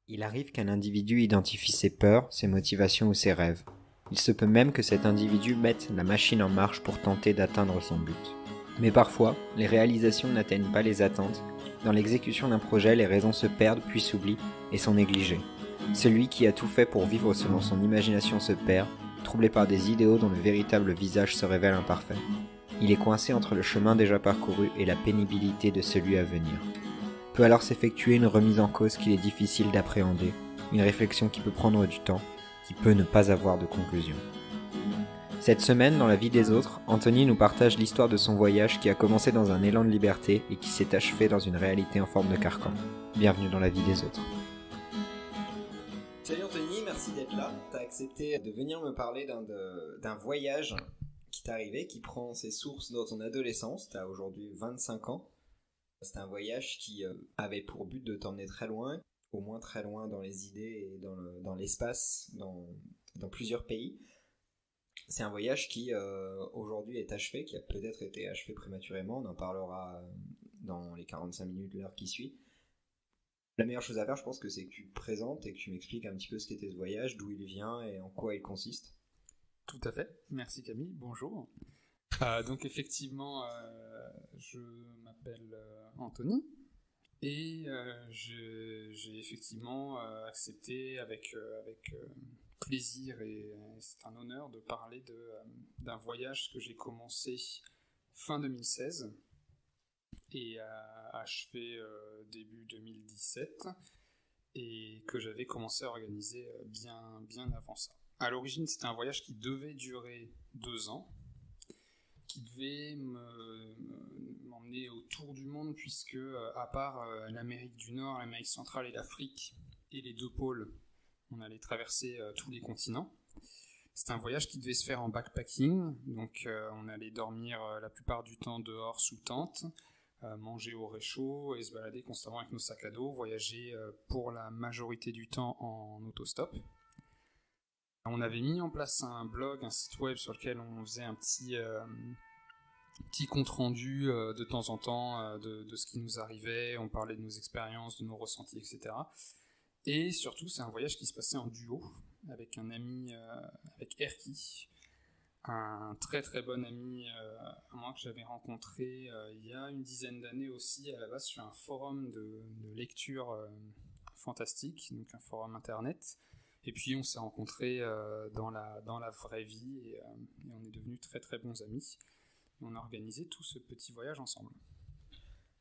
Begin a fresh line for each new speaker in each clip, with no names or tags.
Il arrive qu'un individu identifie ses peurs, ses motivations ou ses rêves. Il se peut même que cet individu mette la machine en marche pour tenter d'atteindre son but. Mais parfois, les réalisations n'atteignent pas les attentes. Dans l'exécution d'un projet, les raisons se perdent puis s'oublient et sont négligées. Celui qui a tout fait pour vivre selon son imagination se perd, troublé par des idéaux dont le véritable visage se révèle imparfait. Il est coincé entre le chemin déjà parcouru et la pénibilité de celui à venir. Peut alors s'effectuer une remise en cause qu'il est difficile d'appréhender, une réflexion qui peut prendre du temps, qui peut ne pas avoir de conclusion. Cette semaine, dans la vie des autres, Anthony nous partage l'histoire de son voyage qui a commencé dans un élan de liberté et qui s'est achevé dans une réalité en forme de carcan. Bienvenue dans la vie des autres. Salut Anthony, merci d'être là. Tu as accepté de venir me parler d'un voyage qui t'est arrivé, qui prend ses sources dans ton adolescence. Tu as aujourd'hui 25 ans. C'était un voyage qui avait pour but de t'emmener très loin, au moins très loin dans les idées et dans l'espace, dans plusieurs pays. C'est un voyage qui aujourd'hui est achevé, qui a peut-être été achevé prématurément. On en parlera dans les 45 minutes, l'heure qui suit. La meilleure chose à faire, je pense que c'est que tu te présentes et que tu m'expliques un petit peu ce qu'était ce voyage, d'où il vient et en quoi il consiste.
Tout à fait. Merci Camille. Bonjour. Donc effectivement, je m'appelle Anthony et j'ai effectivement accepté avec plaisir et c'est un honneur de parler d'un voyage que j'ai commencé fin 2016 et achevé début 2017 et que j'avais commencé à organiser bien avant ça. À l'origine, c'était un voyage qui devait durer 2 ans, qui devait m'emmener autour du monde, puisque à part l'Amérique du Nord, l'Amérique centrale et l'Afrique, et les 2 pôles, on allait traverser tous les continents. C'était un voyage qui devait se faire en backpacking, donc on allait dormir la plupart du temps dehors sous tente, manger au réchaud et se balader constamment avec nos sacs à dos, voyager pour la majorité du temps en autostop. On avait mis en place un blog, un site web sur lequel on faisait un petit compte-rendu de temps en temps de ce qui nous arrivait, on parlait de nos expériences, de nos ressentis, etc. Et surtout, c'est un voyage qui se passait en duo avec un ami, avec Erki, un très très bon ami à moi que j'avais rencontré il y a une dizaine d'années aussi à la base sur un forum de lecture fantastique, donc un forum internet. Et puis on s'est rencontrés dans la vraie vie et on est devenus très très bons amis. Et on a organisé tout ce petit voyage ensemble.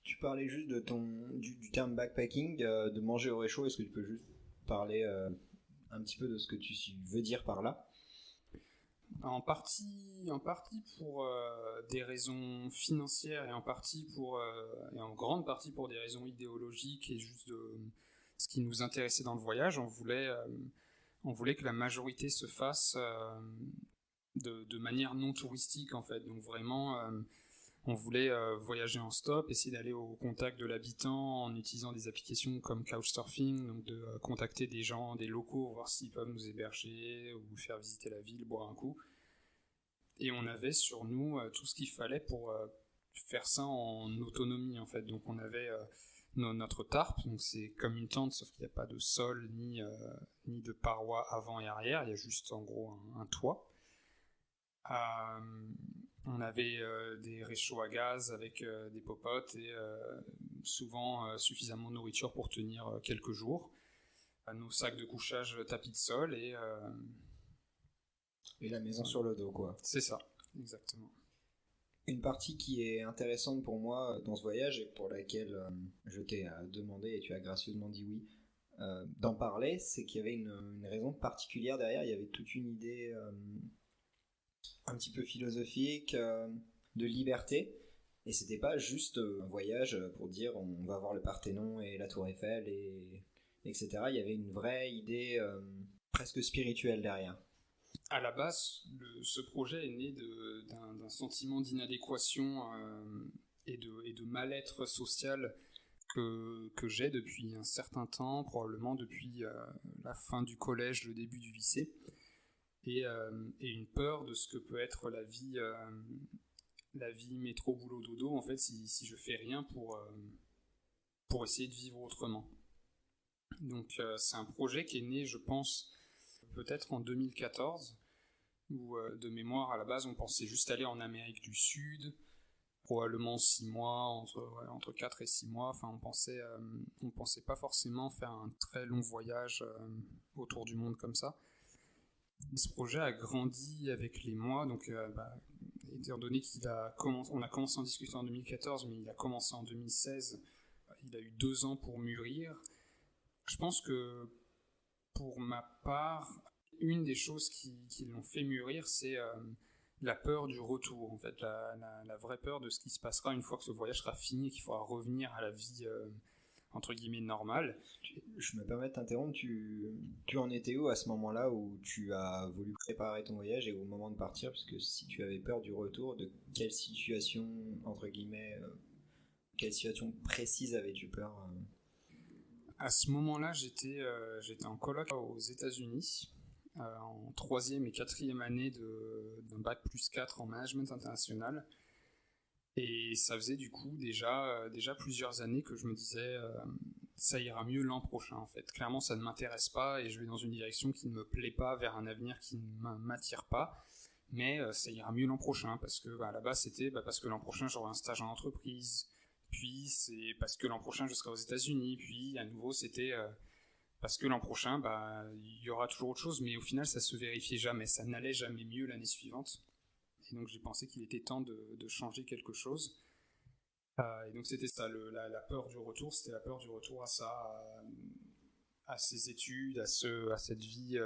Tu parlais juste du terme backpacking, de manger au réchaud. Est-ce que tu peux juste parler un petit peu de ce que tu veux dire par là ?
En partie pour des raisons financières et et en grande partie pour des raisons idéologiques et juste de ce qui nous intéressait dans le voyage. On voulait que la majorité se fasse de manière non touristique en fait. Donc vraiment, on voulait voyager en stop, essayer d'aller au contact de l'habitant en utilisant des applications comme Couchsurfing, donc de contacter des gens, des locaux, voir s'ils peuvent nous héberger ou faire visiter la ville, boire un coup. Et on avait sur nous tout ce qu'il fallait pour faire ça en autonomie en fait. Donc on avait notre tarp, donc c'est comme une tente sauf qu'il n'y a pas de sol ni de parois avant et arrière, il y a juste en gros un toit. On avait des réchauds à gaz avec des popotes et souvent suffisamment de nourriture pour tenir quelques jours. Nos sacs de couchage tapis de sol et
la maison sur le dos, quoi.
C'est ça, exactement.
Une partie qui est intéressante pour moi dans ce voyage et pour laquelle je t'ai demandé et tu as gracieusement dit oui d'en parler, c'est qu'il y avait une raison particulière derrière. Il y avait toute une idée un petit peu philosophique de liberté, et c'était pas juste un voyage pour dire on va voir le Parthénon et la Tour Eiffel etc. Il y avait une vraie idée presque spirituelle derrière.
À la base, ce projet est né d'un sentiment d'inadéquation et de mal-être social que j'ai depuis un certain temps, probablement depuis la fin du collège, le début du lycée, et une peur de ce que peut être la vie métro boulot dodo en fait si je fais rien pour essayer de vivre autrement. Donc c'est un projet qui est né, je pense, peut-être en 2014, où de mémoire, à la base, on pensait juste aller en Amérique du Sud, probablement 6 mois, entre 4 et 6 mois. Enfin, on pensait pas forcément faire un très long voyage autour du monde comme ça. Et ce projet a grandi avec les mois, donc étant donné on a commencé en discutant en 2014, mais il a commencé en 2016, il a eu 2 ans pour mûrir. Je pense que pour ma part, une des choses qui l'ont fait mûrir, c'est la peur du retour, en fait, la vraie peur de ce qui se passera une fois que ce voyage sera fini et qu'il faudra revenir à la vie entre guillemets normale.
Je me permets de t'interrompre, tu en étais où à ce moment-là où tu as voulu préparer ton voyage et au moment de partir, parce que si tu avais peur du retour, de quelle situation, entre guillemets, quelle situation précise avais-tu peur
À ce moment-là, j'étais en coloc aux États-Unis, en 3e et 4e année d'un bac plus 4 en management international. Et ça faisait du coup déjà plusieurs années que je me disais ça ira mieux l'an prochain en fait. Clairement ça ne m'intéresse pas et je vais dans une direction qui ne me plaît pas, vers un avenir qui ne m'attire pas. Mais ça ira mieux l'an prochain parce que à la base c'était parce que l'an prochain j'aurai un stage en entreprise. Puis c'est parce que l'an prochain je serai aux États-Unis. Puis à nouveau c'était parce que l'an prochain il y aura toujours autre chose. Mais au final ça se vérifiait jamais, ça n'allait jamais mieux l'année suivante. Et donc j'ai pensé qu'il était temps de changer quelque chose. Et donc c'était ça, la peur du retour, c'était la peur du retour à ces études, à cette vie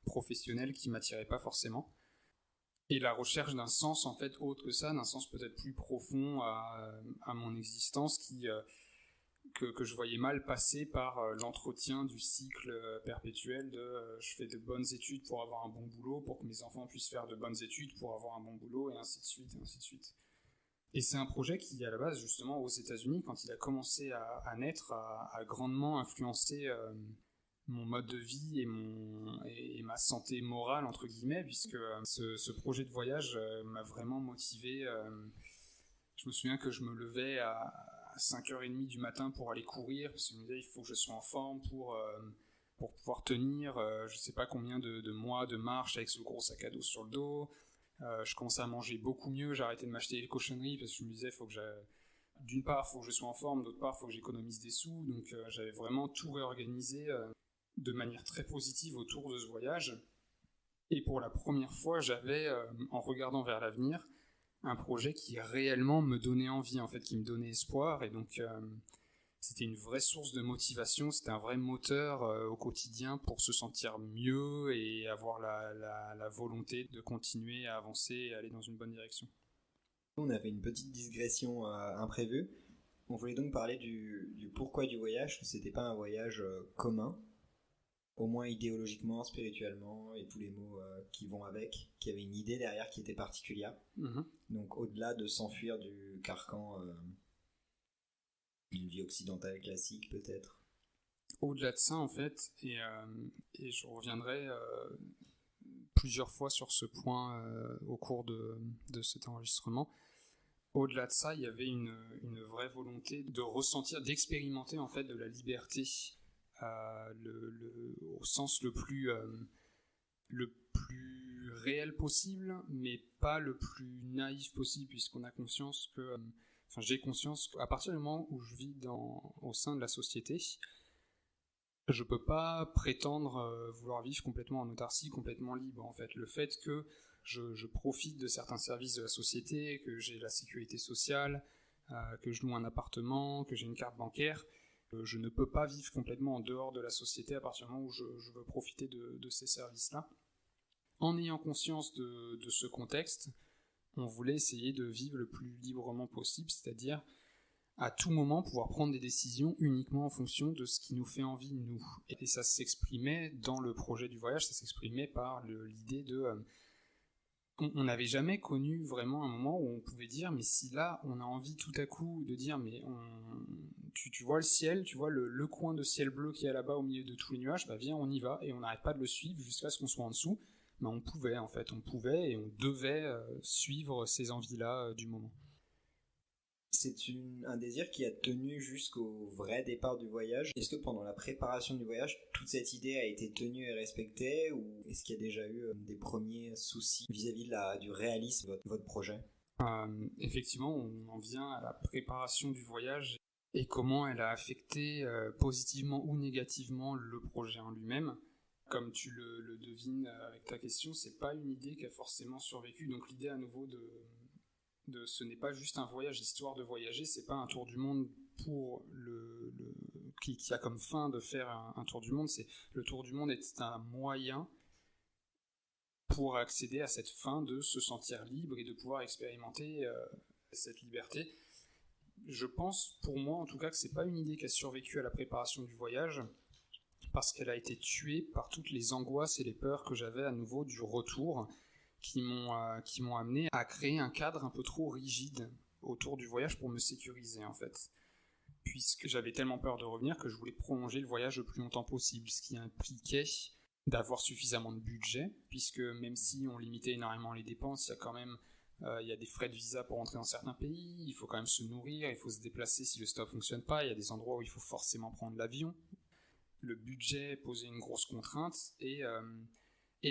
professionnelle qui m'attirait pas forcément. Et la recherche d'un sens en fait autre que ça, d'un sens peut-être plus profond à mon existence que je voyais mal passer par l'entretien du cycle perpétuel de je fais de bonnes études pour avoir un bon boulot, pour que mes enfants puissent faire de bonnes études pour avoir un bon boulot, et ainsi de suite, et ainsi de suite. Et c'est un projet qui, à la base, justement, aux États-Unis, quand il a commencé à naître, a grandement influencé mon mode de vie et ma santé morale, entre guillemets, puisque ce projet de voyage m'a vraiment motivé. Je me souviens que je me levais à 5h30 du matin pour aller courir, parce que je me disais il faut que je sois en forme pour pouvoir tenir je sais pas combien de mois de marche avec ce gros sac à dos sur le dos. Je commençais à manger beaucoup mieux, j'ai arrêté de m'acheter les cochonneries parce que je me disais d'une part faut que je sois en forme, d'autre part faut que j'économise des sous, donc j'avais vraiment tout réorganisé de manière très positive autour de ce voyage. Et pour la première fois j'avais en regardant vers l'avenir un projet qui réellement me donnait envie, en fait, qui me donnait espoir, et donc c'était une vraie source de motivation, c'était un vrai moteur au quotidien pour se sentir mieux et avoir la volonté de continuer à avancer et aller dans une bonne direction.
On avait une petite digression imprévue. On voulait donc parler du pourquoi du voyage, que c'était pas un voyage commun, au moins idéologiquement, spirituellement, et tous les mots qui vont avec, qu'il y avait une idée derrière qui était particulière.
Mm-hmm.
Donc au-delà de s'enfuir du carcan d'une vie occidentale classique, peut-être.
Au-delà de ça, en fait, et je reviendrai plusieurs fois sur ce point au cours de cet enregistrement, au-delà de ça, il y avait une vraie volonté de ressentir, d'expérimenter en fait de la liberté au sens le plus réel possible, mais pas le plus naïf possible, puisqu'on a conscience que, j'ai conscience qu'à partir du moment où je vis au sein de la société, je peux pas prétendre vouloir vivre complètement en autarcie, complètement libre. En fait, le fait que je profite de certains services de la société, que j'ai la sécurité sociale, que je loue un appartement, que j'ai une carte bancaire, je ne peux pas vivre complètement en dehors de la société à partir du moment où je veux profiter de ces services-là. En ayant conscience de ce contexte, on voulait essayer de vivre le plus librement possible, c'est-à-dire à tout moment pouvoir prendre des décisions uniquement en fonction de ce qui nous fait envie, nous. Et ça s'exprimait dans le projet du voyage, ça s'exprimait par l'idée de... on n'avait jamais connu vraiment un moment où on pouvait dire, mais si là, on a envie tout à coup de dire, mais tu vois le ciel, tu vois le coin de ciel bleu qui est là-bas au milieu de tous les nuages, viens, on y va, et on n'arrête pas de le suivre jusqu'à ce qu'on soit en dessous. Mais on pouvait, en fait, et on devait suivre ces envies-là du moment.
C'est un désir qui a tenu jusqu'au vrai départ du voyage. Est-ce que pendant la préparation du voyage, toute cette idée a été tenue et respectée, ou est-ce qu'il y a déjà eu des premiers soucis vis-à-vis du réalisme de votre projet?
Effectivement, on en vient à la préparation du voyage et comment elle a affecté positivement ou négativement le projet en lui-même. Comme tu le devines avec ta question, c'est pas une idée qui a forcément survécu. Donc l'idée à nouveau ce n'est pas juste un voyage histoire de voyager, c'est pas un tour du monde pour qui a comme fin de faire un tour du monde. C'est le tour du monde est un moyen pour accéder à cette fin de se sentir libre et de pouvoir expérimenter cette liberté. Je pense, pour moi en tout cas, que c'est pas une idée qui a survécu à la préparation du voyage, parce qu'elle a été tuée par toutes les angoisses et les peurs que j'avais à nouveau du retour, qui m'ont amené à créer un cadre un peu trop rigide autour du voyage pour me sécuriser en fait. Puisque j'avais tellement peur de revenir que je voulais prolonger le voyage le plus longtemps possible, ce qui impliquait d'avoir suffisamment de budget, puisque même si on limitait énormément les dépenses, il y a quand même il y a des frais de visa pour entrer dans certains pays, il faut quand même se nourrir, il faut se déplacer si le stop fonctionne pas, il y a des endroits où il faut forcément prendre l'avion. Le budget posait une grosse contrainte et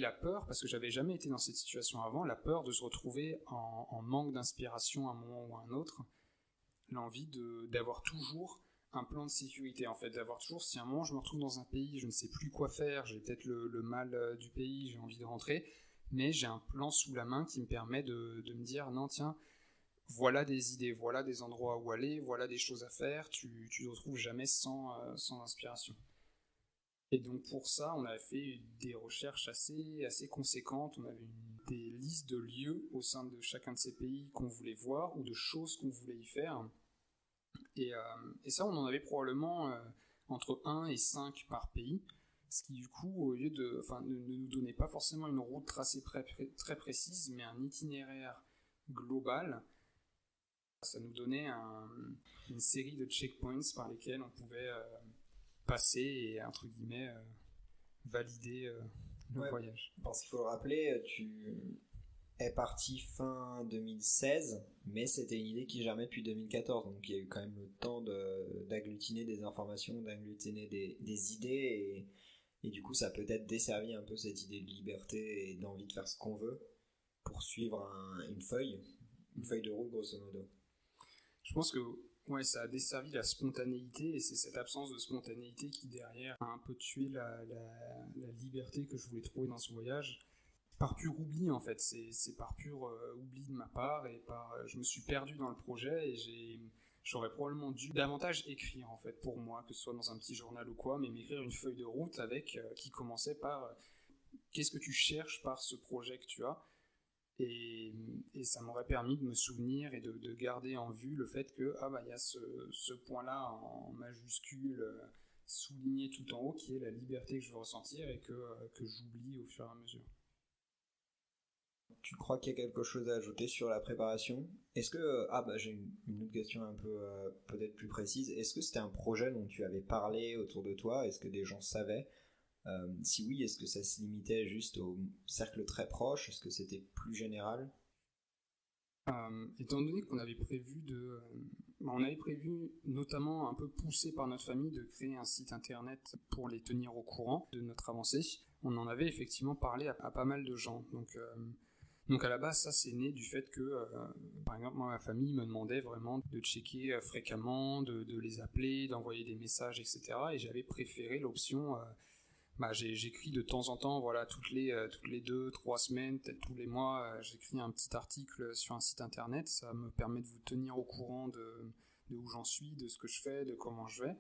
la peur, parce que j'avais jamais été dans cette situation avant, la peur de se retrouver en manque d'inspiration à un moment ou à un autre, l'envie d'avoir toujours un plan de sécurité en fait, d'avoir toujours, si à un moment je me retrouve dans un pays, je ne sais plus quoi faire, j'ai peut-être le mal du pays, j'ai envie de rentrer, mais j'ai un plan sous la main qui me permet de me dire non tiens, voilà des idées, voilà des endroits où aller, voilà des choses à faire, tu te retrouves jamais sans inspiration. Et donc pour ça, on a fait des recherches assez conséquentes, on avait des listes de lieux au sein de chacun de ces pays qu'on voulait voir ou de choses qu'on voulait y faire. Et ça, on en avait probablement entre 1 et 5 par pays, ce qui du coup, au lieu ne nous donnait pas forcément une route tracée très précise, mais un itinéraire global. Ça nous donnait une série de checkpoints par lesquels on pouvait passer et, entre guillemets, valider le voyage.
Parce qu'il faut le rappeler, tu es parti fin 2016, mais c'était une idée qui germait depuis 2014, donc il y a eu quand même le temps d'agglutiner des informations, d'agglutiner des idées, et du coup ça a peut-être desservi un peu cette idée de liberté et d'envie de faire ce qu'on veut pour suivre une feuille de route grosso modo.
Je pense que ouais, ça a desservi la spontanéité, et c'est cette absence de spontanéité qui derrière a un peu tué la liberté que je voulais trouver dans ce voyage. Par pur oubli en fait, c'est par pur oubli de ma part, et je me suis perdu dans le projet, et j'aurais probablement dû davantage écrire en fait pour moi, que ce soit dans un petit journal ou quoi, mais m'écrire une feuille de route avec qui commençait par qu'est-ce que tu cherches par ce projet que tu as. Et ça m'aurait permis de me souvenir et de garder en vue le fait que y a ce point-là en majuscule souligné tout en haut qui est la liberté que je veux ressentir et que j'oublie au fur et à mesure.
Tu crois qu'il y a quelque chose à ajouter sur la préparation? Est-ce que j'ai une autre question un peu peut-être plus précise. Est-ce que c'était un projet dont tu avais parlé autour de toi? Est-ce que des gens savaient? Si oui, est-ce que ça se limitait juste au cercle très proche? Est-ce que c'était plus général?
Étant donné qu'on avait prévu on avait prévu, notamment un peu poussé par notre famille, de créer un site internet pour les tenir au courant de notre avancée. On en avait effectivement parlé à pas mal de gens. Donc à la base, ça c'est né du fait que, par exemple, moi, ma famille me demandait vraiment de checker fréquemment, de les appeler, d'envoyer des messages, etc. Et j'avais préféré l'option... j'écris de temps en temps, voilà, toutes les 2-3 semaines, peut-être tous les mois, j'écris un petit article sur un site internet. Ça me permet de vous tenir au courant de où j'en suis, de ce que je fais, de comment je vais.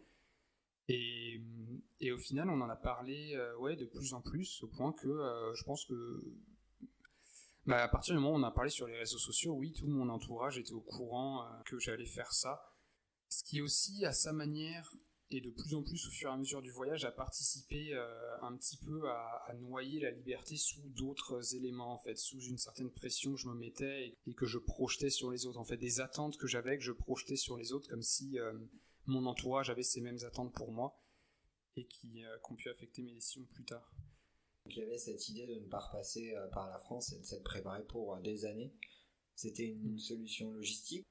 Et au final, on en a parlé de plus en plus, au point que je pense que à partir du moment où on a parlé sur les réseaux sociaux, oui, tout mon entourage était au courant que j'allais faire ça. Ce qui est aussi, à sa manière, et de plus en plus au fur et à mesure du voyage, a participé un petit peu à noyer la liberté sous d'autres éléments, en fait, sous une certaine pression que je me mettais et que je projetais sur les autres, en fait, des attentes que j'avais, que je projetais sur les autres, comme si mon entourage avait ces mêmes attentes pour moi, et qui ont pu affecter mes décisions plus tard.
Donc il y avait cette idée de ne pas repasser par la France et de s'être préparé pour des années. C'était une solution logistique?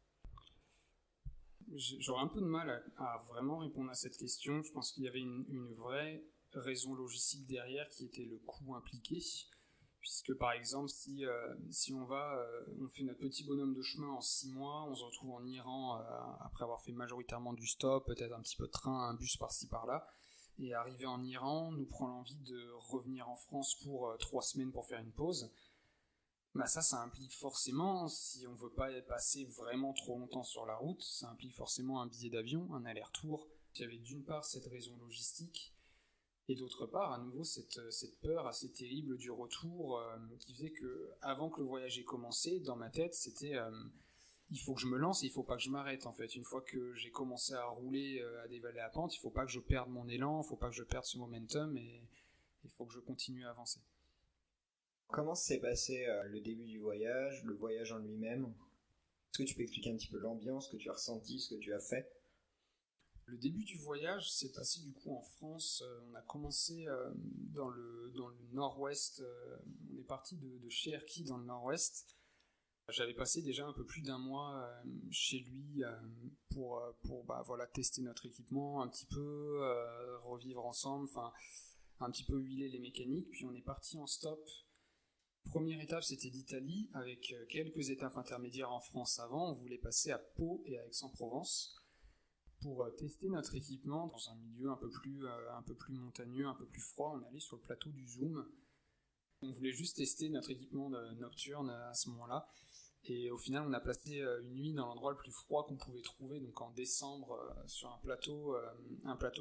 j'aurais un peu de mal à vraiment répondre à cette question. Je pense qu'il y avait une vraie raison logistique derrière qui était le coût impliqué. Puisque par exemple, si on fait notre petit bonhomme de chemin en 6 mois, on se retrouve en Iran après avoir fait majoritairement du stop, peut-être un petit peu de train, un bus par-ci par-là, et arrivé en Iran, nous prend l'envie de revenir en France pour 3 semaines pour faire une pause. Bah ça implique forcément, si on veut pas passer vraiment trop longtemps sur la route, ça implique forcément un billet d'avion, un aller-retour. Il y avait d'une part cette raison logistique, et d'autre part, à nouveau, cette peur assez terrible du retour qui faisait que, avant que le voyage ait commencé, dans ma tête, c'était il faut que je me lance et il faut pas que je m'arrête en fait. Une fois que j'ai commencé à rouler, à dévaler la pente, il faut pas que je perde mon élan, il faut pas que je perde ce momentum et il faut que je continue à avancer.
Comment s'est passé le début du voyage, le voyage en lui-même? Est-ce que tu peux expliquer un petit peu l'ambiance que tu as ressenti, ce que tu as fait?
Le début du voyage s'est passé du coup en France. On a commencé dans le nord-ouest. On est parti de Cherki dans le nord-ouest. J'avais passé déjà un peu plus d'un mois chez lui pour tester notre équipement un petit peu, revivre ensemble, enfin un petit peu huiler les mécaniques. Puis on est parti en stop. Première étape, c'était l'Italie, avec quelques étapes intermédiaires en France avant. On voulait passer à Pau et à Aix-en-Provence pour tester notre équipement dans un milieu un peu plus montagneux, un peu plus froid. On allait sur le plateau du Zoom. On voulait juste tester notre équipement nocturne à ce moment-là. Et au final, on a passé une nuit dans l'endroit le plus froid qu'on pouvait trouver, donc en décembre, sur un plateau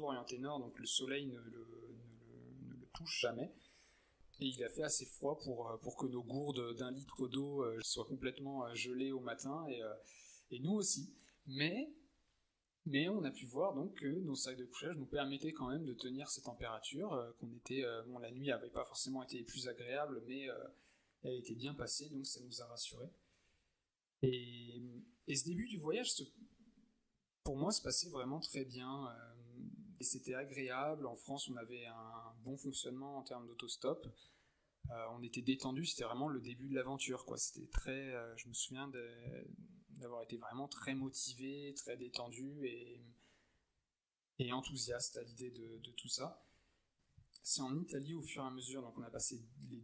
orienté nord, donc le soleil ne le touche jamais. Et il a fait assez froid pour que nos gourdes d'1 litre d'eau soient complètement gelées au matin, et nous aussi. Mais on a pu voir donc que nos sacs de couchage nous permettaient quand même de tenir ces températures, la nuit n'avait pas forcément été plus agréable, mais elle était bien passée, donc ça nous a rassurés. Et ce début du voyage, pour moi, se passait vraiment très bien. Et c'était agréable. En France, on avait un bon fonctionnement en termes d'autostop. On était détendu, c'était vraiment le début de l'aventure, quoi. C'était très, je me souviens d'avoir été vraiment très motivé, très détendu et enthousiaste à l'idée de tout ça. C'est en Italie au fur et à mesure, donc on a passé les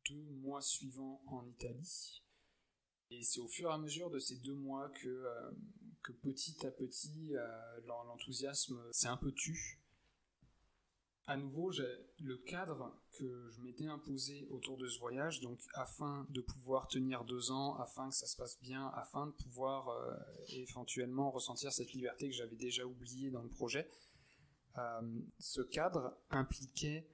2 mois suivants en Italie. Et c'est au fur et à mesure de ces 2 mois que petit à petit, l'enthousiasme s'est un peu tu. À nouveau, le cadre que je m'étais imposé autour de ce voyage, donc afin de pouvoir tenir 2 ans, afin que ça se passe bien, afin de pouvoir éventuellement ressentir cette liberté que j'avais déjà oubliée dans le projet, ce cadre impliquait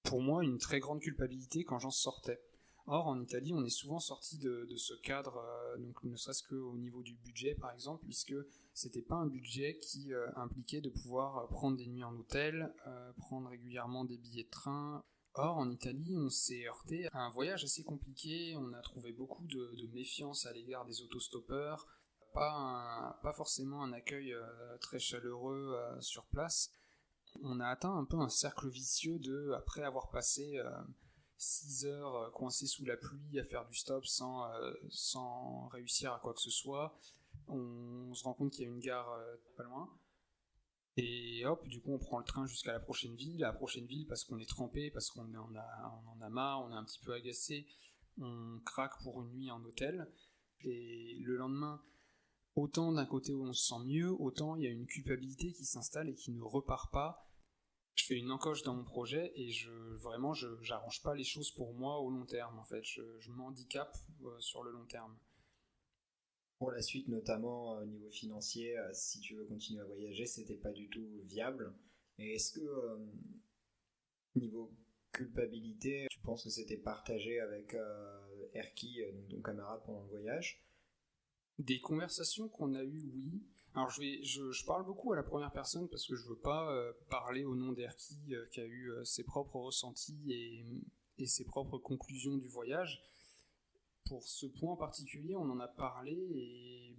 pour moi une très grande culpabilité quand j'en sortais. Or, en Italie, on est souvent sorti de ce cadre, donc ne serait-ce qu'au niveau du budget, par exemple, puisque c'était pas un budget qui impliquait de pouvoir prendre des nuits en hôtel, prendre régulièrement des billets de train. Or, en Italie, on s'est heurté à un voyage assez compliqué, on a trouvé beaucoup de méfiance à l'égard des autostoppeurs, pas forcément un accueil très chaleureux sur place. On a atteint un peu un cercle vicieux après avoir passé 6 heures coincés sous la pluie à faire du stop sans réussir à quoi que ce soit. On se rend compte qu'il y a une gare pas loin. Et hop, du coup on prend le train jusqu'à la prochaine ville parce qu'on est trempé, parce qu'on en a marre, on est un petit peu agacé, on craque pour une nuit en hôtel. Et le lendemain, autant d'un côté où on se sent mieux, autant il y a une culpabilité qui s'installe et qui ne repart pas. Je fais une encoche dans mon projet et j'arrange pas les choses pour moi au long terme, en fait. Je m'handicape sur le long terme.
Pour la suite, notamment au niveau financier, si tu veux continuer à voyager, c'était pas du tout viable. Et est-ce que, niveau culpabilité, tu penses que c'était partagé avec Erki, ton camarade pendant le voyage?
Des conversations qu'on a eues, oui. Alors je parle beaucoup à la première personne parce que je veux pas parler au nom d'Erki qui a eu ses propres ressentis et ses propres conclusions du voyage. Pour ce point en particulier, on en a parlé et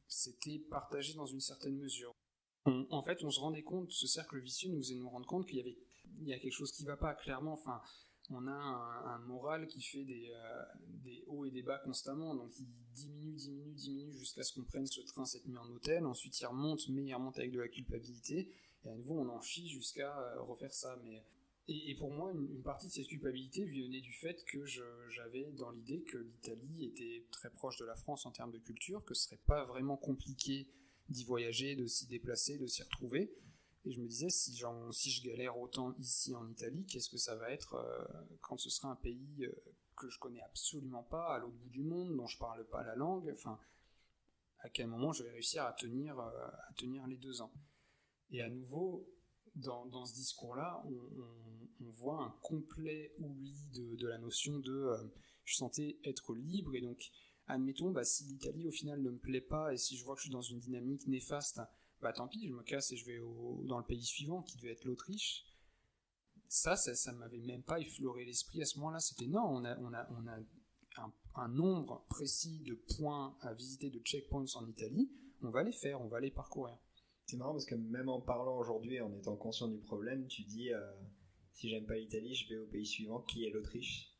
c'était partagé dans une certaine mesure. En fait, on se rendait compte, ce cercle vicieux nous faisait nous rendre compte qu'il y a quelque chose qui va pas, clairement. Enfin, on a un moral qui fait des hauts et des bas constamment, donc il diminue jusqu'à ce qu'on prenne ce train cette nuit en hôtel, ensuite il remonte, mais il remonte avec de la culpabilité, et à nouveau on en chie jusqu'à refaire ça. Et pour moi, une partie de cette culpabilité venait du fait que j'avais dans l'idée que l'Italie était très proche de la France en termes de culture, que ce serait pas vraiment compliqué d'y voyager, de s'y déplacer, de s'y retrouver. Et je me disais, si je galère autant ici en Italie, qu'est-ce que ça va être quand ce sera un pays que je connais absolument pas, à l'autre bout du monde, dont je parle pas la langue, enfin, à quel moment je vais réussir à tenir les 2 ans. Et à nouveau, dans ce discours-là, on voit un complet oubli de la notion de je suis censé être libre, et donc, admettons, si l'Italie au final ne me plaît pas, et si je vois que je suis dans une dynamique néfaste, tant pis, je me casse et je vais dans le pays suivant, qui devait être l'Autriche. Ça m'avait même pas effleuré l'esprit à ce moment-là. C'était non, on a un nombre précis de points à visiter, de checkpoints en Italie, on va les faire, on va les parcourir.
C'est marrant parce que même en parlant aujourd'hui, en étant conscient du problème, tu dis si j'aime pas l'Italie, je vais au pays suivant qui est l'Autriche.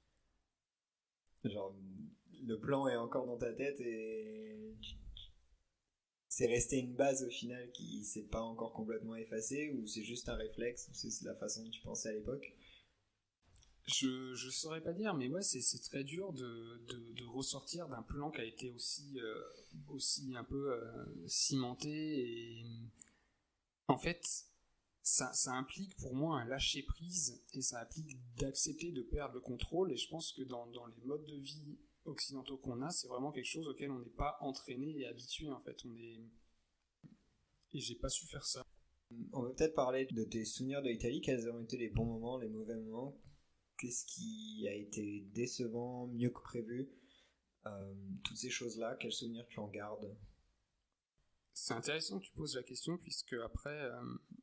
Genre, le plan est encore dans ta tête et c'est resté une base au final qui s'est pas encore complètement effacée, ou c'est juste un réflexe, ou c'est la façon dont tu pensais à l'époque?
Je saurais pas dire, mais ouais, c'est très dur de ressortir d'un plan qui a été aussi un peu cimenté, et en fait ça implique pour moi un lâcher prise, et ça implique d'accepter de perdre le contrôle, et je pense que dans les modes de vie occidentaux qu'on a, c'est vraiment quelque chose auquel on n'est pas entraîné et habitué en fait. Et j'ai pas su faire ça.
On va peut-être parler de tes souvenirs de l'Italie. Quels ont été les bons moments, les mauvais moments? Qu'est-ce qui a été décevant, mieux que prévu? Toutes ces choses-là, quels souvenirs tu en gardes?
C'est intéressant que tu poses la question, puisque après,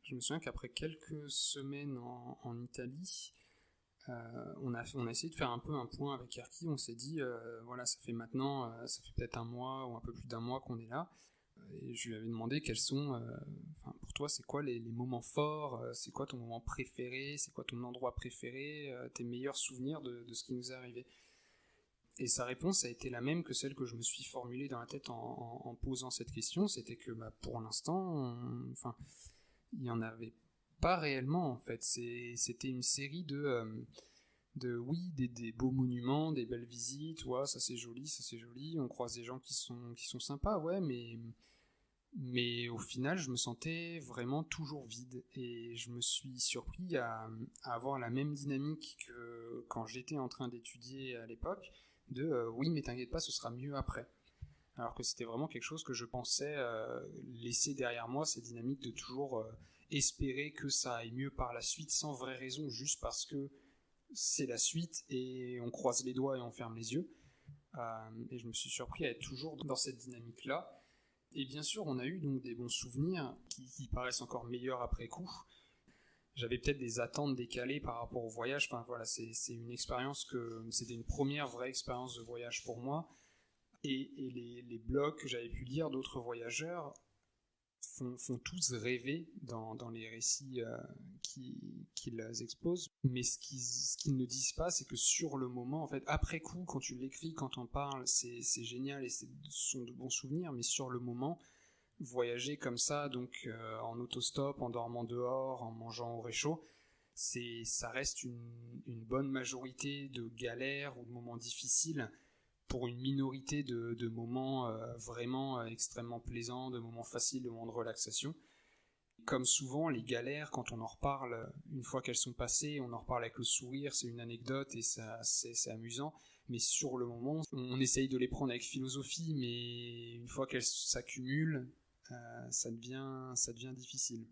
je me souviens qu'après quelques semaines en Italie, on a essayé de faire un peu un point avec Erki. On s'est dit, voilà, ça fait peut-être un mois ou un peu plus d'un mois qu'on est là. Et je lui avais demandé quels sont, pour toi, c'est quoi les moments forts, c'est quoi ton moment préféré, c'est quoi ton endroit préféré, tes meilleurs souvenirs de ce qui nous est arrivé. Et sa réponse a été la même que celle que je me suis formulée dans la tête en posant cette question, c'était que pour l'instant, il n'y en avait pas réellement en fait. C'était une série des beaux monuments, des belles visites, ouais, ça c'est joli, on croise des gens qui sont sympas, ouais, mais au final je me sentais vraiment toujours vide, et je me suis surpris à avoir la même dynamique que quand j'étais en train d'étudier à l'époque, oui mais t'inquiète pas, ce sera mieux après. Alors que c'était vraiment quelque chose que je pensais laisser derrière moi, cette dynamique de toujours espérer que ça aille mieux par la suite, sans vraie raison, juste parce que c'est la suite et on croise les doigts et on ferme les yeux. Et je me suis surpris à être toujours dans cette dynamique-là. Et bien sûr, on a eu donc des bons souvenirs qui paraissent encore meilleurs après coup. J'avais peut-être des attentes décalées par rapport au voyage. Enfin voilà, c'est une expérience c'était une première vraie expérience de voyage pour moi. Et les blogs que j'avais pu lire d'autres voyageurs font tous rêver dans les récits qu'ils exposent. Mais ce qu'ils ne disent pas, c'est que sur le moment, en fait, après coup, quand tu l'écris, quand on parle, c'est génial et ce sont de bons souvenirs, mais sur le moment, voyager comme ça, donc en autostop, en dormant dehors, en mangeant au réchaud, ça reste une bonne majorité de galères ou de moments difficiles, pour une minorité de moments vraiment extrêmement plaisants, de moments faciles, de moments de relaxation. Comme souvent, les galères, quand on en reparle, une fois qu'elles sont passées, on en reparle avec le sourire, c'est une anecdote et c'est amusant, mais sur le moment, on essaye de les prendre avec philosophie, mais une fois qu'elles s'accumulent, ça devient difficile.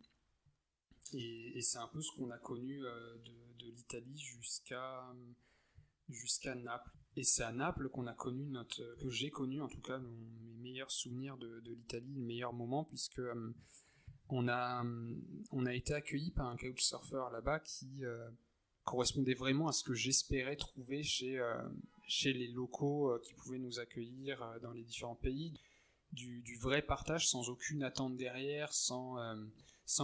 Et c'est un peu ce qu'on a connu de l'Italie jusqu'à Naples. Et c'est à Naples que j'ai connu en tout cas mes meilleurs souvenirs de l'Italie, les meilleurs moments, puisque on a été accueillis par un couchsurfer là-bas qui correspondait vraiment à ce que j'espérais trouver chez les locaux qui pouvaient nous accueillir dans les différents pays. Du vrai partage sans aucune attente derrière, sans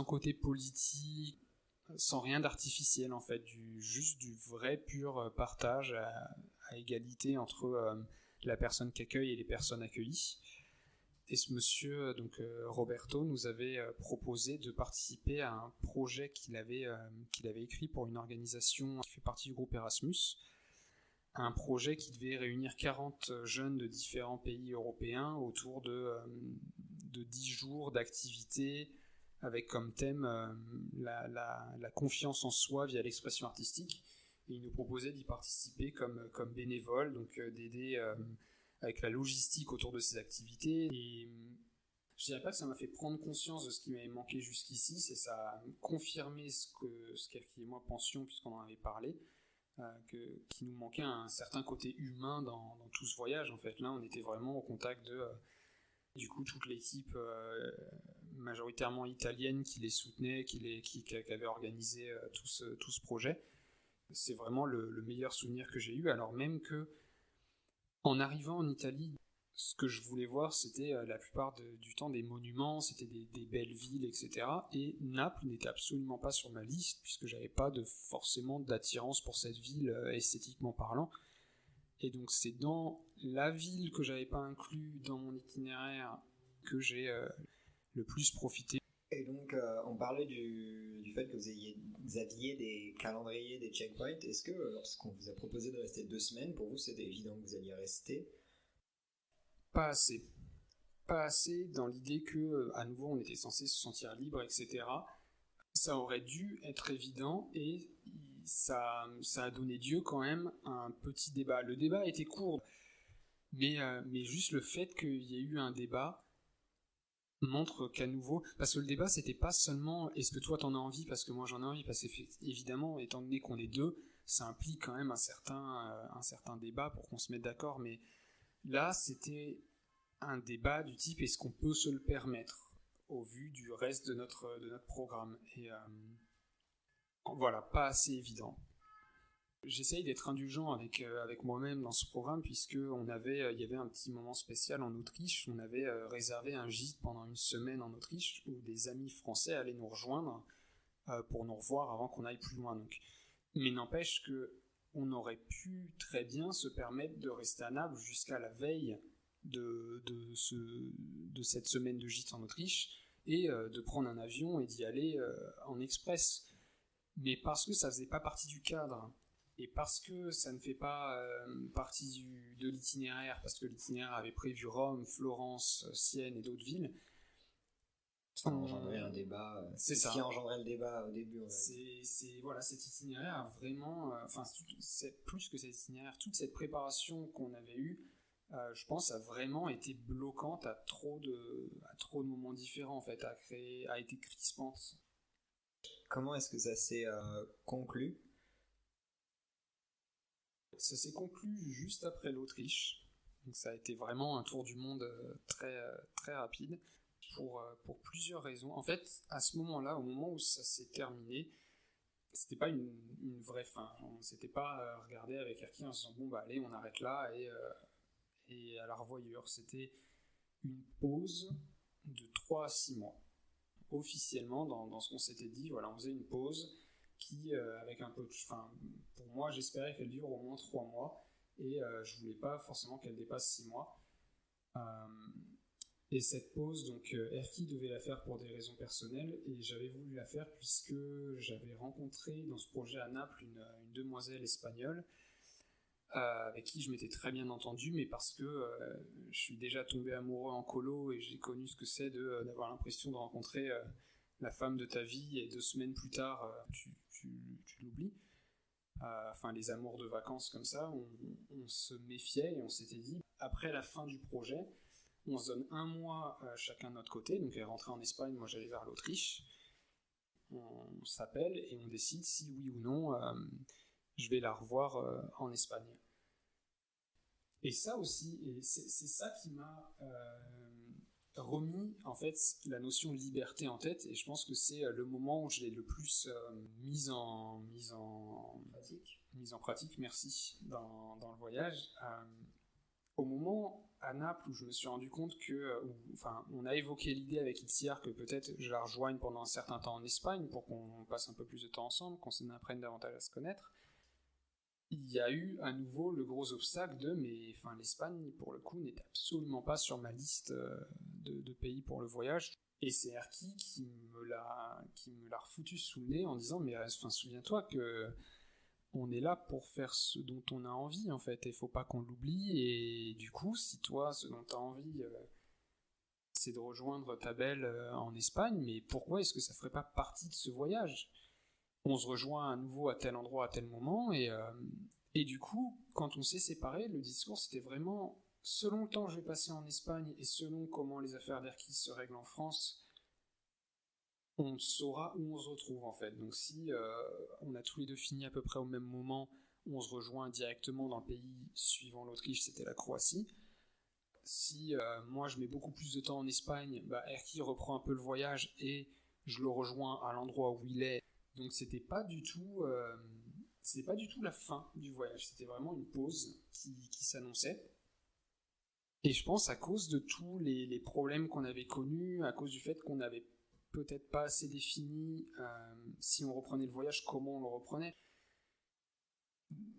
côté politique. sans rien d'artificiel en fait, juste du vrai pur partage à égalité entre la personne qui accueille et les personnes accueillies. Et ce monsieur, donc Roberto, nous avait proposé de participer à un projet qu'il avait écrit pour une organisation qui fait partie du groupe Erasmus, un projet qui devait réunir 40 jeunes de différents pays européens autour de 10 jours d'activités avec comme thème la confiance en soi via l'expression artistique. Et il nous proposait d'y participer comme bénévole, donc d'aider avec la logistique autour de ces activités. Et je dirais pas que ça m'a fait prendre conscience de ce qui m'avait manqué jusqu'ici, c'est ça a confirmé ce qu'Erki et moi pensions, puisqu'on en avait parlé, qu'il nous manquait un certain côté humain dans tout ce voyage. En fait, là, on était vraiment au contact de du coup toute l'équipe majoritairement italienne qui les soutenait, qui avait organisé tout ce projet. C'est vraiment le meilleur souvenir que j'ai eu, alors même que en arrivant en Italie, ce que je voulais voir, c'était la plupart du temps des monuments, c'était des belles villes, etc. Et Naples n'était absolument pas sur ma liste, puisque j'avais pas forcément d'attirance pour cette ville esthétiquement parlant. Et donc c'est dans la ville que j'avais pas inclus dans mon itinéraire que j'ai le plus profité.
Et donc on parlait du fait que vous aviez des calendriers, des checkpoints. Est-ce que lorsqu'on vous a proposé de rester 2 semaines, pour vous c'était évident que vous alliez rester?
Pas assez. Pas assez dans l'idée que, à nouveau, on était censé se sentir libre, etc. Ça aurait dû être évident et ça a donné lieu quand même à un petit débat. Le débat était court, mais juste le fait qu'il y ait eu un débat montre qu'à nouveau, parce que le débat c'était pas seulement est-ce que toi t'en as envie parce que moi j'en ai envie, parce qu'évidemment étant donné qu'on est deux, ça implique quand même un certain débat pour qu'on se mette d'accord, mais là c'était un débat du type est-ce qu'on peut se le permettre au vu du reste de notre programme, et voilà, pas assez évident. J'essaye d'être indulgent avec moi-même dans ce programme, puisque il y avait un petit moment spécial en Autriche. On avait réservé un gîte pendant 1 semaine en Autriche où des amis français allaient nous rejoindre pour nous revoir avant qu'on aille plus loin. Donc. Mais n'empêche que on aurait pu très bien se permettre de rester à Naples jusqu'à la veille de cette semaine de gîte en Autriche et de prendre un avion et d'y aller en express. Mais parce que ça faisait pas partie du cadre, et parce que ça ne fait pas partie de l'itinéraire, parce que l'itinéraire avait prévu Rome, Florence, Sienne et d'autres villes.
Ça a engendré un débat.
C'est ça.
Ce qui a engendré le débat au début.
Voilà, cet itinéraire a vraiment, plus que cet itinéraire, toute cette préparation qu'on avait eue, je pense, a vraiment été bloquante à trop de moments différents, en fait, a été crispante.
Comment est-ce que ça s'est conclu ?
Ça s'est conclu juste après l'Autriche, donc ça a été vraiment un tour du monde très, très rapide, pour plusieurs raisons. En fait, à ce moment-là, au moment où ça s'est terminé, c'était pas une vraie fin. On s'était pas regardé avec Erki en se disant bon bah allez on arrête là et à la revoyure. C'était une pause de 3 à 6 mois. Officiellement, dans ce qu'on s'était dit, voilà, on faisait une pause qui, avec un peu pour moi, j'espérais qu'elle dure au moins 3 mois, et je voulais pas forcément qu'elle dépasse 6 mois. Et cette pause, donc, Erki devait la faire pour des raisons personnelles, et j'avais voulu la faire puisque j'avais rencontré dans ce projet à Naples une demoiselle espagnole, avec qui je m'étais très bien entendu, mais parce que je suis déjà tombé amoureux en colo et j'ai connu ce que c'est d'avoir l'impression de rencontrer la femme de ta vie et 2 semaines plus tard tu l'oublies. Les amours de vacances comme ça, on se méfiait et on s'était dit, après la fin du projet, on se donne 1 mois chacun de notre côté, donc elle est rentrée en Espagne, moi j'allais vers l'Autriche, on s'appelle et on décide si oui ou non je vais la revoir en Espagne. Et ça aussi, et c'est ça qui m'a remis en fait la notion de liberté en tête, et je pense que c'est le moment où je l'ai le plus mise en pratique, merci, dans le voyage. au moment à Naples où je me suis rendu compte on a évoqué l'idée avec Itsiar que peut-être je la rejoigne pendant un certain temps en Espagne pour qu'on passe un peu plus de temps ensemble, qu'on apprenne davantage à se connaître. Il y a eu à nouveau le gros obstacle l'Espagne, pour le coup, n'est absolument pas sur ma liste de pays pour le voyage. Et c'est Erki qui me l'a refoutu sous le nez en disant mais souviens-toi que on est là pour faire ce dont on a envie en fait, et faut pas qu'on l'oublie. Et du coup, si toi, ce dont tu as envie, c'est de rejoindre ta belle en Espagne, mais pourquoi est-ce que ça ferait pas partie de ce voyage? On se rejoint à nouveau à tel endroit, à tel moment, et du coup, quand on s'est séparés, le discours c'était vraiment selon le temps que je vais passer en Espagne et selon comment les affaires d'Erki se règlent en France, on saura où on se retrouve en fait. Donc si on a tous les deux fini à peu près au même moment, on se rejoint directement dans le pays suivant l'Autriche, c'était la Croatie. Si moi je mets beaucoup plus de temps en Espagne, Erki reprend un peu le voyage et je le rejoins à l'endroit où il est. Donc c'était pas du tout la fin du voyage, c'était vraiment une pause qui s'annonçait. Et je pense à cause de tous les problèmes qu'on avait connus, à cause du fait qu'on n'avait peut-être pas assez défini si on reprenait le voyage, comment on le reprenait.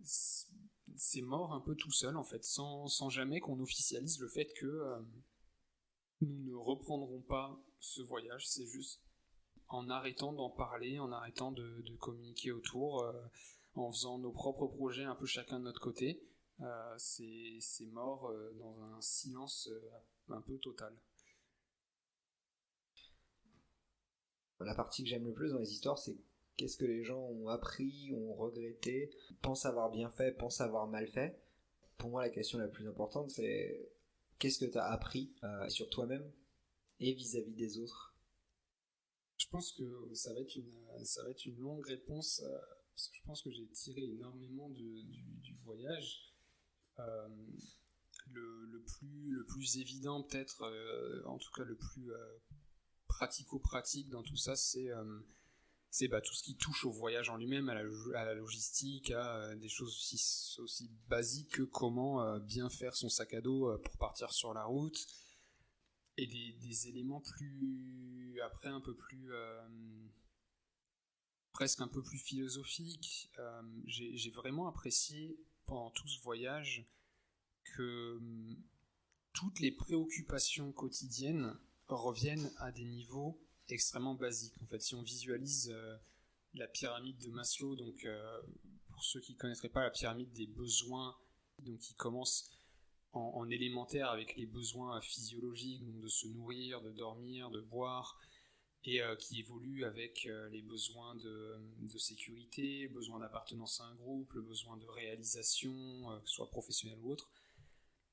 C'est mort un peu tout seul en fait, sans jamais qu'on officialise le fait que nous ne reprendrons pas ce voyage, c'est juste en arrêtant d'en parler, en arrêtant de communiquer autour, en faisant nos propres projets un peu chacun de notre côté, c'est mort dans un silence un peu total.
La partie que j'aime le plus dans les histoires, c'est qu'est-ce que les gens ont appris, ont regretté, pensent avoir bien fait, pensent avoir mal fait. Pour moi, la question la plus importante, c'est qu'est-ce que tu as appris sur toi-même et vis-à-vis des autres.
Je pense que ça va être une longue réponse, parce que je pense que j'ai tiré énormément du voyage. Le plus évident peut-être, en tout cas le plus pratico-pratique dans tout ça, c'est tout ce qui touche au voyage en lui-même, à la logistique, à des choses aussi basiques que comment bien faire son sac à dos pour partir sur la route, et des éléments plus, après un peu plus, presque un peu plus philosophiques. J'ai vraiment apprécié pendant tout ce voyage que toutes les préoccupations quotidiennes reviennent à des niveaux extrêmement basiques. En fait, si on visualise la pyramide de Maslow, donc pour ceux qui ne connaîtraient pas la pyramide des besoins, donc qui commence en élémentaire avec les besoins physiologiques, donc de se nourrir, de dormir, de boire, et qui évolue avec les besoins de sécurité, le besoin d'appartenance à un groupe, le besoin de réalisation, que ce soit professionnel ou autre.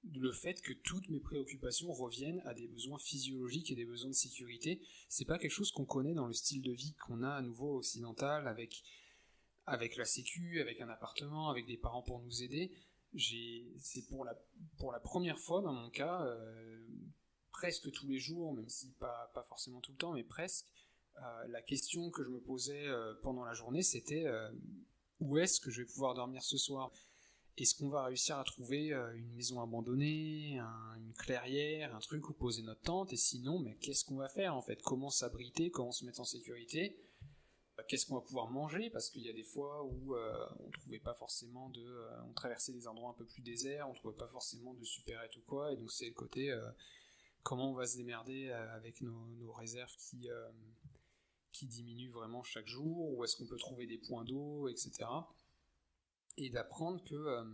Le fait que toutes mes préoccupations reviennent à des besoins physiologiques et des besoins de sécurité, c'est pas quelque chose qu'on connaît dans le style de vie qu'on a à nouveau occidental, avec la sécu, avec un appartement, avec des parents pour nous aider. C'est pour la première fois dans mon cas, presque tous les jours, même si pas forcément tout le temps, mais presque, la question que je me posais pendant la journée, c'était où est-ce que je vais pouvoir dormir ce soir ? Est-ce qu'on va réussir à trouver une maison abandonnée, une clairière, un truc où poser notre tente ? Et sinon, mais qu'est-ce qu'on va faire en fait ? Comment s'abriter ? Comment se mettre en sécurité ? Qu'est-ce qu'on va pouvoir manger ? Parce qu'il y a des fois où on trouvait pas forcément on traversait des endroits un peu plus déserts, on trouvait pas forcément de supérettes ou quoi, et donc c'est le côté comment on va se démerder avec nos réserves qui diminuent vraiment chaque jour, où est-ce qu'on peut trouver des points d'eau, etc. Et d'apprendre que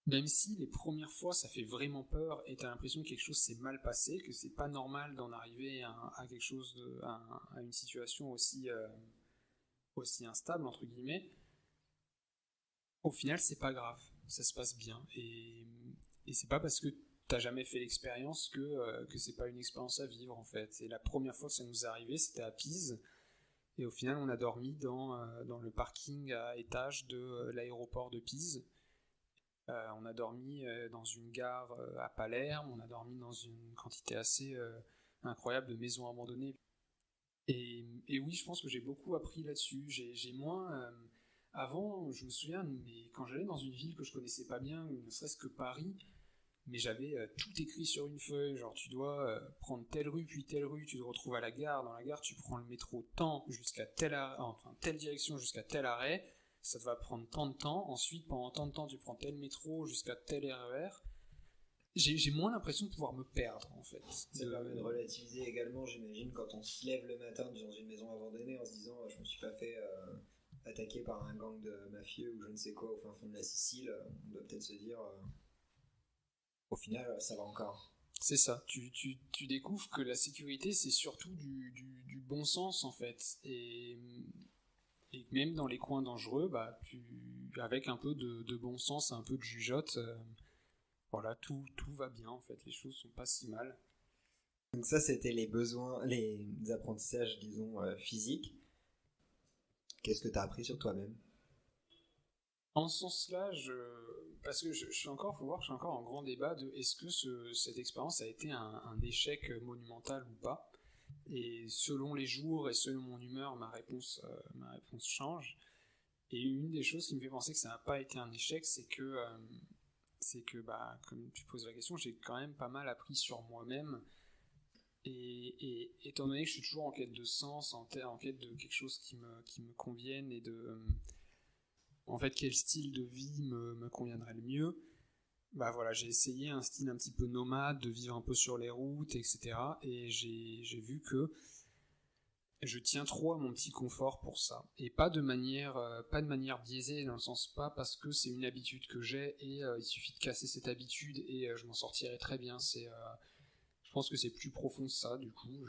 même si les premières fois ça fait vraiment peur et t'as l'impression que quelque chose s'est mal passé, que c'est pas normal d'en arriver à quelque chose à une situation aussi instable entre guillemets, au final c'est pas grave, ça se passe bien, et c'est pas parce que t'as jamais fait l'expérience que c'est pas une expérience à vivre en fait. Et la première fois que ça nous est arrivé, c'était à Pise. Et au final, on a dormi dans le parking à étage de l'aéroport de Pise. On a dormi dans une gare à Palerme. On a dormi dans une quantité assez incroyable de maisons abandonnées. Et oui, je pense que j'ai beaucoup appris là-dessus. J'ai moins... avant, je me souviens, mais quand j'allais dans une ville que je connaissais pas bien, ne serait-ce que Paris, mais j'avais tout écrit sur une feuille, genre tu dois prendre telle rue, puis telle rue, tu te retrouves à la gare, dans la gare tu prends le métro tant jusqu'à telle direction jusqu'à tel arrêt, ça va prendre tant de temps, ensuite pendant tant de temps tu prends tel métro jusqu'à tel RER. J'ai moins l'impression de pouvoir me perdre en fait.
Ça permet de relativiser également, j'imagine, quand on se lève le matin dans une maison abandonnée en se disant je me suis pas fait attaquer par un gang de mafieux ou je ne sais quoi au fin fond de la Sicile, on doit peut-être se dire au final ça va encore.
C'est ça, tu découvres que la sécurité c'est surtout du bon sens en fait, et même dans les coins dangereux, bah, avec un peu de bon sens, un peu de jugeote, voilà, tout va bien en fait, les choses sont pas si mal.
Donc ça c'était les besoins, les apprentissages disons physiques. Qu'est-ce que tu as appris sur toi-même?
En ce sens-là, parce que je suis encore, faut voir, je suis encore en grand débat de est-ce que cette expérience a été un échec monumental ou pas. Et selon les jours et selon mon humeur, ma réponse change. Et une des choses qui me fait penser que ça n'a pas été un échec, c'est que bah, comme tu poses la question, j'ai quand même pas mal appris sur moi-même. Et étant donné que je suis toujours en quête de sens, en quête de quelque chose qui me convienne et de en fait quel style de vie me conviendrait le mieux, bah voilà, j'ai essayé un style un petit peu nomade, de vivre un peu sur les routes, etc. Et j'ai vu que je tiens trop à mon petit confort pour ça. Et pas de manière biaisée, dans le sens pas parce que c'est une habitude que j'ai et il suffit de casser cette habitude et je m'en sortirai très bien. Je pense que c'est plus profond que ça, du coup.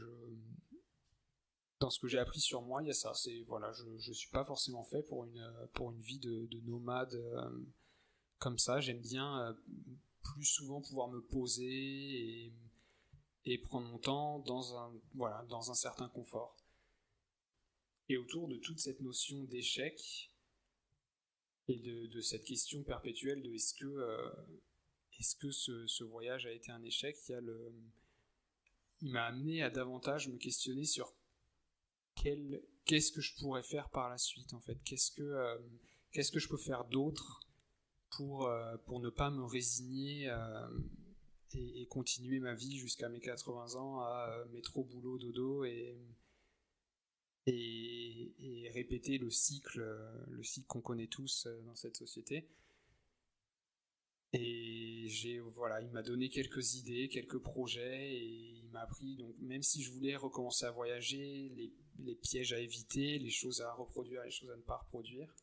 Dans ce que j'ai appris sur moi, il y a ça. Voilà, je suis pas forcément fait pour une vie de nomade comme ça. J'aime bien plus souvent pouvoir me poser et prendre mon temps dans un certain confort. Et autour de toute cette notion d'échec et de cette question perpétuelle de est-ce que ce voyage a été un échec, il m'a amené à davantage me questionner sur qu'est-ce que je pourrais faire par la suite en fait, qu'est-ce que je peux faire d'autre pour ne pas me résigner et continuer ma vie jusqu'à mes 80 ans à métro, boulot, dodo et répéter le cycle qu'on connaît tous dans cette société. Et il m'a donné quelques idées, quelques projets, et il m'a appris, donc même si je voulais recommencer à voyager, les pièges à éviter, les choses à reproduire, les choses à ne pas reproduire.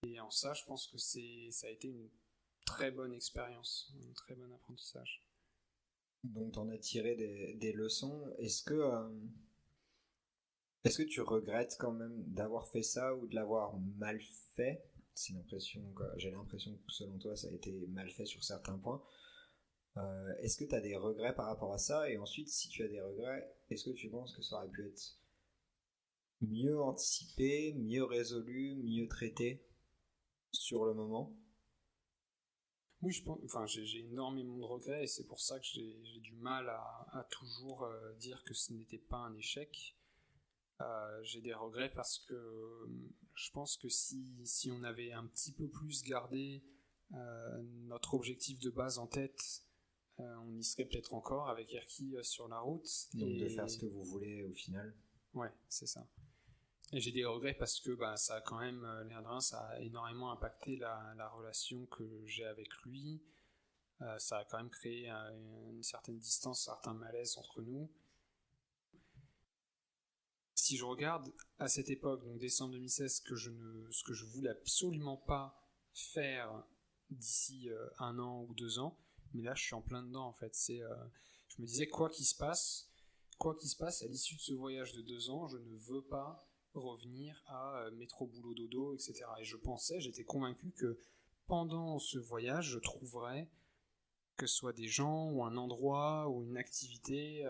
Et en ça, je pense que ça a été une très bonne expérience, un très bon apprentissage.
Donc t'en as tiré des leçons. Est-ce que tu regrettes quand même d'avoir fait ça ou de l'avoir mal fait? J'ai l'impression que selon toi ça a été mal fait sur certains points. Est-ce que tu as des regrets par rapport à ça? Et ensuite, si tu as des regrets, est-ce que tu penses que ça aurait pu être mieux anticipé, mieux résolu, mieux traité sur le moment?
Oui, j'ai énormément de regrets et c'est pour ça que j'ai du mal à toujours dire que ce n'était pas un échec. J'ai des regrets parce que je pense que si on avait un petit peu plus gardé notre objectif de base en tête, on y serait peut-être encore avec Erki sur la route.
Donc de faire ce que vous voulez au final.
Ouais, c'est ça. Et j'ai des regrets parce que ça a quand même, l'air de rien, ça a énormément impacté la relation que j'ai avec lui. Ça a quand même créé une certaine distance, un certain malaise entre nous. Si je regarde à cette époque, donc décembre 2016, ce que je voulais absolument pas faire d'ici 1 an ou 2 ans, mais là je suis en plein dedans en fait. Je me disais quoi qu'il se passe à l'issue de ce voyage de 2 ans, je ne veux pas revenir à métro, boulot, dodo, etc. Et j'étais convaincu que pendant ce voyage, je trouverais que ce soit des gens ou un endroit ou une activité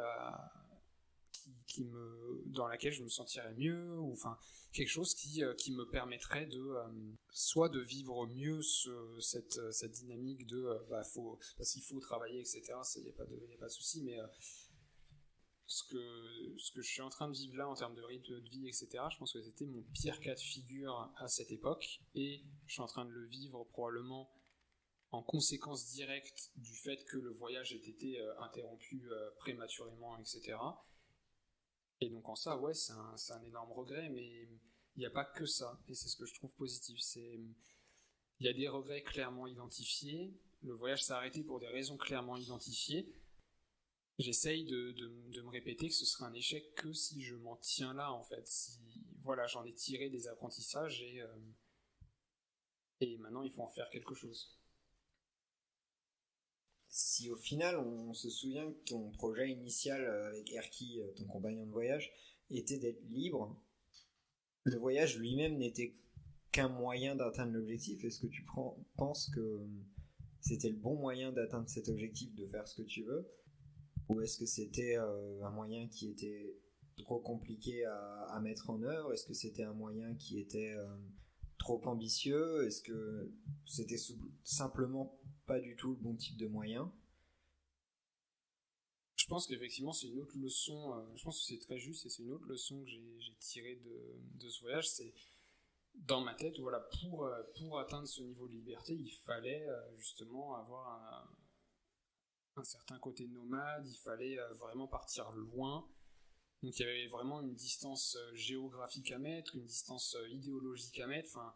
dans laquelle je me sentirais mieux, ou enfin quelque chose qui me permettrait soit de vivre mieux cette dynamique de parce qu'il faut travailler, etc. Il n'y a pas de souci, mais ce que je suis en train de vivre là en termes de rythme de vie, etc., je pense que c'était mon pire cas de figure à cette époque, et je suis en train de le vivre probablement en conséquence directe du fait que le voyage ait été interrompu prématurément, etc. Et donc en ça, ouais, c'est un énorme regret, mais il n'y a pas que ça, et c'est ce que je trouve positif. Il y a des regrets clairement identifiés, le voyage s'est arrêté pour des raisons clairement identifiées. J'essaye de me répéter que ce serait un échec que si je m'en tiens là, en fait. Si, voilà, j'en ai tiré des apprentissages et maintenant il faut en faire quelque chose.
Si au final on se souvient que ton projet initial avec Erki, ton compagnon de voyage, était d'être libre, le voyage lui-même n'était qu'un moyen d'atteindre l'objectif. Est-ce que tu penses que c'était le bon moyen d'atteindre cet objectif, de faire ce que tu veux, ou est-ce que c'était un moyen qui était trop compliqué à mettre en œuvre? Est-ce que c'était un moyen qui était trop ambitieux? Est-ce que c'était simplement pas du tout le bon type de moyen?
Je pense qu'effectivement c'est une autre leçon, je pense que c'est très juste et c'est une autre leçon que j'ai tirée de ce voyage, c'est dans ma tête, voilà, pour atteindre ce niveau de liberté, il fallait justement avoir un certain côté nomade, il fallait vraiment partir loin. Donc il y avait vraiment une distance géographique à mettre, une distance idéologique à mettre. Enfin,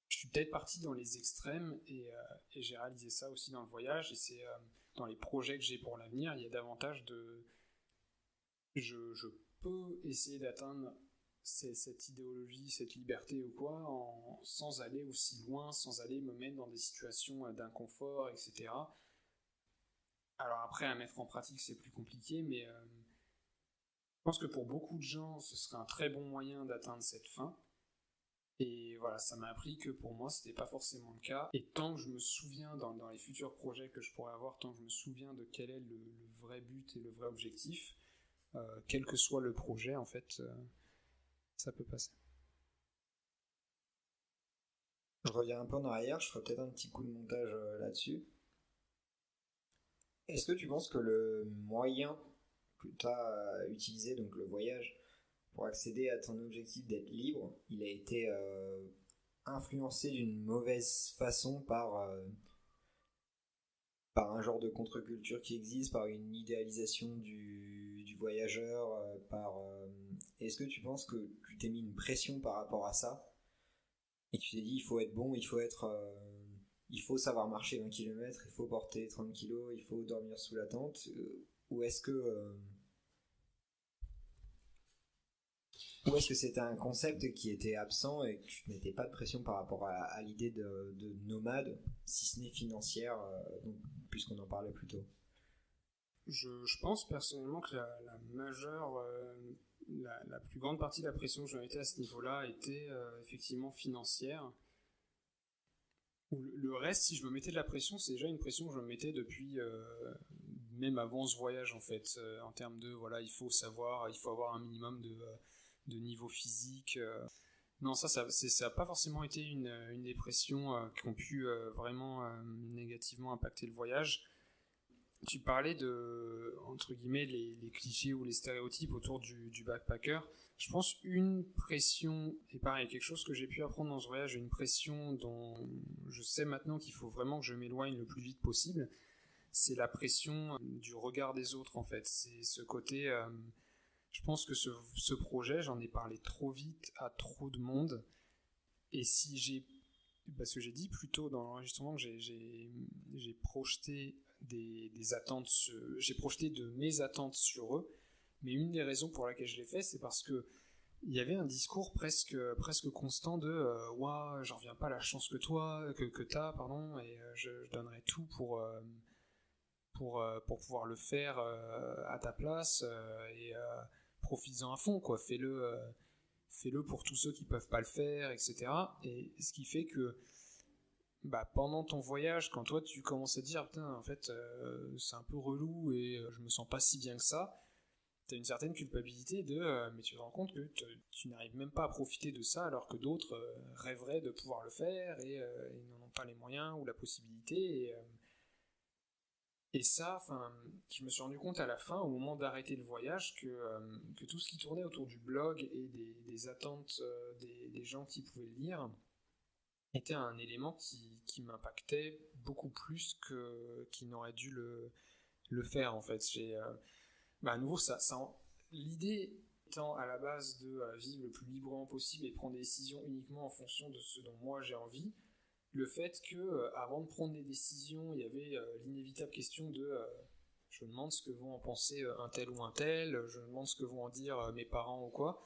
je suis peut-être parti dans les extrêmes et j'ai réalisé ça aussi dans le voyage. Et c'est dans les projets que j'ai pour l'avenir, il y a davantage de... Je peux essayer d'atteindre cette idéologie, cette liberté ou quoi, sans aller aussi loin, sans aller me mettre dans des situations d'inconfort, etc. Alors après, à mettre en pratique, c'est plus compliqué, mais je pense que pour beaucoup de gens, ce serait un très bon moyen d'atteindre cette fin. Et voilà, ça m'a appris que pour moi, c'était pas forcément le cas. Et tant que je me souviens, dans les futurs projets que je pourrais avoir, tant que je me souviens de quel est le vrai but et le vrai objectif, quel que soit le projet, en fait, ça peut passer.
Je reviens un peu en arrière, je ferai peut-être un petit coup de montage là-dessus. Est-ce que tu penses que le moyen que tu as utilisé, donc le voyage, pour accéder à ton objectif d'être libre, il a été influencé d'une mauvaise façon par un genre de contre-culture qui existe, par une idéalisation du voyageur, est-ce que tu penses que tu t'es mis une pression par rapport à ça et tu t'es dit il faut être bon, il faut savoir marcher 20 km, il faut porter 30 kilos, il faut dormir sous la tente, ou est-ce que c'était un concept qui était absent et que tu ne mettais pas de pression par rapport à l'idée de nomade, si ce n'est financière, puisqu'on en parlait plus tôt?
Je pense personnellement que la majeure, la plus grande partie de la pression que je mettais à ce niveau-là était effectivement financière. Le reste, si je me mettais de la pression, c'est déjà une pression que je me mettais depuis même avant ce voyage en fait, en termes de voilà, il faut avoir un minimum de niveau physique. Non, ça n'a pas forcément été une des pressions qui ont pu vraiment négativement impacter le voyage. Tu parlais de, entre guillemets, les clichés ou les stéréotypes autour du backpacker. Je pense une pression, et pareil, quelque chose que j'ai pu apprendre dans ce voyage, une pression dont je sais maintenant qu'il faut vraiment que je m'éloigne le plus vite possible, c'est la pression du regard des autres en fait. C'est ce côté, je pense que ce projet, j'en ai parlé trop vite à trop de monde, et parce que j'ai dit plus tôt dans l'enregistrement que j'ai projeté des attentes, j'ai projeté de mes attentes sur eux, mais une des raisons pour laquelle je l'ai fait, c'est parce que il y avait un discours presque constant de ouah, j'en reviens pas à la chance que t'as, pardon, et je donnerai tout pour pouvoir le faire à ta place, et profites-en à fond, quoi, fais-le pour tous ceux qui peuvent pas le faire, etc. Et ce qui fait que pendant ton voyage, quand toi tu commences à dire putain en fait c'est un peu relou et je me sens pas si bien que ça, t'as une certaine culpabilité mais tu te rends compte que tu n'arrives même pas à profiter de ça alors que d'autres rêveraient de pouvoir le faire et ils n'en ont pas les moyens ou la possibilité et ça, je me suis rendu compte à la fin, au moment d'arrêter le voyage, que tout ce qui tournait autour du blog et des attentes des gens qui pouvaient le lire, était un élément qui m'impactait beaucoup plus qu'il n'aurait dû le faire en fait. À nouveau, l'idée étant à la base de vivre le plus librement possible et prendre des décisions uniquement en fonction de ce dont moi j'ai envie, le fait que avant de prendre des décisions, il y avait l'inévitable question de je me demande ce que vont en penser un tel ou un tel, je me demande ce que vont en dire mes parents ou quoi,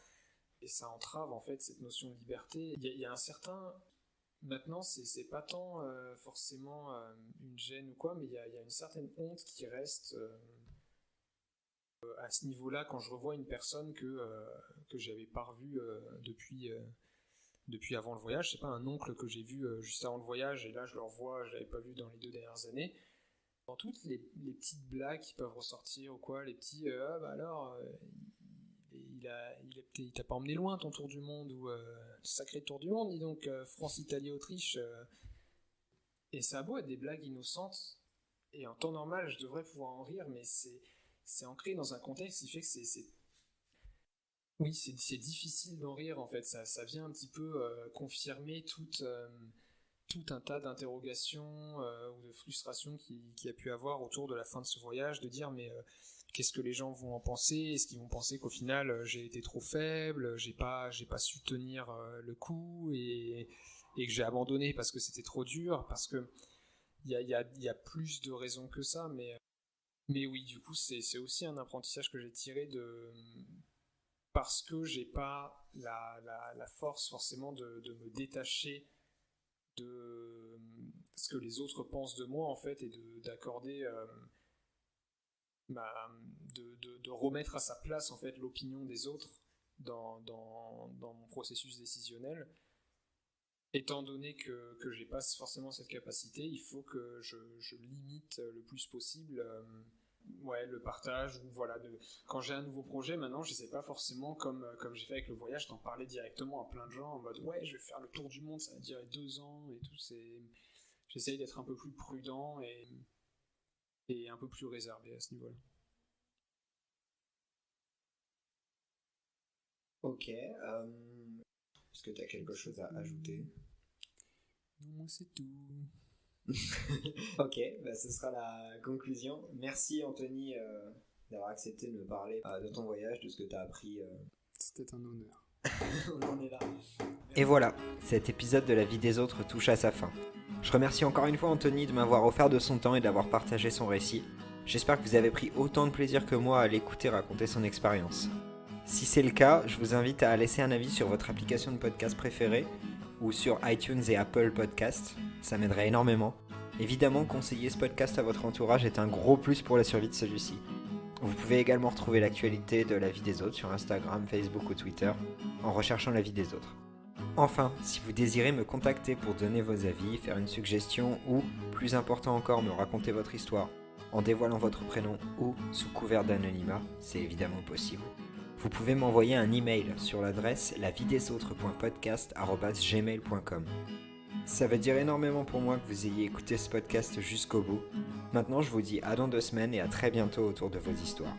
et ça entrave en fait cette notion de liberté. Il y a un certain... Maintenant, c'est pas tant forcément une gêne ou quoi, mais il y a une certaine honte qui reste à ce niveau-là quand je revois une personne que j'avais pas revue depuis avant le voyage. C'est pas un oncle que j'ai vu juste avant le voyage et là je le revois, je l'avais pas vu dans les 2 dernières années. Dans toutes les petites blagues qui peuvent ressortir ou quoi, les petits il t'a pas emmené loin ton tour du monde ou sacré tour du monde, dis donc France, Italie, Autriche, et ça a beau être des blagues innocentes et en temps normal je devrais pouvoir en rire, mais c'est ancré dans un contexte qui fait que c'est difficile d'en rire en fait. Ça vient un petit peu confirmer tout un tas d'interrogations ou de frustrations qu'il a pu avoir autour de la fin de ce voyage, de dire mais qu'est-ce que les gens vont en penser? Est-ce qu'ils vont penser qu'au final j'ai été trop faible, j'ai pas su tenir le coup et que j'ai abandonné parce que c'était trop dur? Parce que il y a plus de raisons que ça, mais oui, du coup c'est aussi un apprentissage que j'ai tiré parce que j'ai pas la force forcément de me détacher de ce que les autres pensent de moi en fait, et d'accorder de remettre à sa place en fait l'opinion des autres dans mon processus décisionnel. Étant donné que j'ai pas forcément cette capacité, il faut que je limite le plus possible le partage, ou voilà, quand j'ai un nouveau projet maintenant, je sais pas forcément comme j'ai fait avec le voyage, d'en parler directement à plein de gens en mode ouais je vais faire le tour du monde, ça va durer 2 ans et tout. J'essaye d'être un peu plus prudent et un peu plus réservé à ce niveau-là.
Ok, est-ce que tu as quelque chose à ajouter?
Non, moi c'est tout.
Ok, ce sera la conclusion. Merci Anthony d'avoir accepté de me parler de ton voyage, de ce que tu as appris.
C'était un honneur.
On en est là. Et voilà, cet épisode de La vie des autres touche à sa fin. Je remercie encore une fois Anthony de m'avoir offert de son temps et d'avoir partagé son récit. J'espère que vous avez pris autant de plaisir que moi à l'écouter raconter son expérience. Si c'est le cas, je vous invite à laisser un avis sur votre application de podcast préférée ou sur iTunes et Apple Podcasts, ça m'aiderait énormément. Évidemment, conseiller ce podcast à votre entourage est un gros plus pour la survie de celui-ci. Vous pouvez également retrouver l'actualité de La vie des autres sur Instagram, Facebook ou Twitter en recherchant La vie des autres. Enfin, si vous désirez me contacter pour donner vos avis, faire une suggestion ou, plus important encore, me raconter votre histoire en dévoilant votre prénom ou sous couvert d'anonymat, c'est évidemment possible. Vous pouvez m'envoyer un email sur l'adresse lavidesautres.podcast@gmail.com. Ça veut dire énormément pour moi que vous ayez écouté ce podcast jusqu'au bout. Maintenant, je vous dis à dans 2 semaines et à très bientôt autour de vos histoires.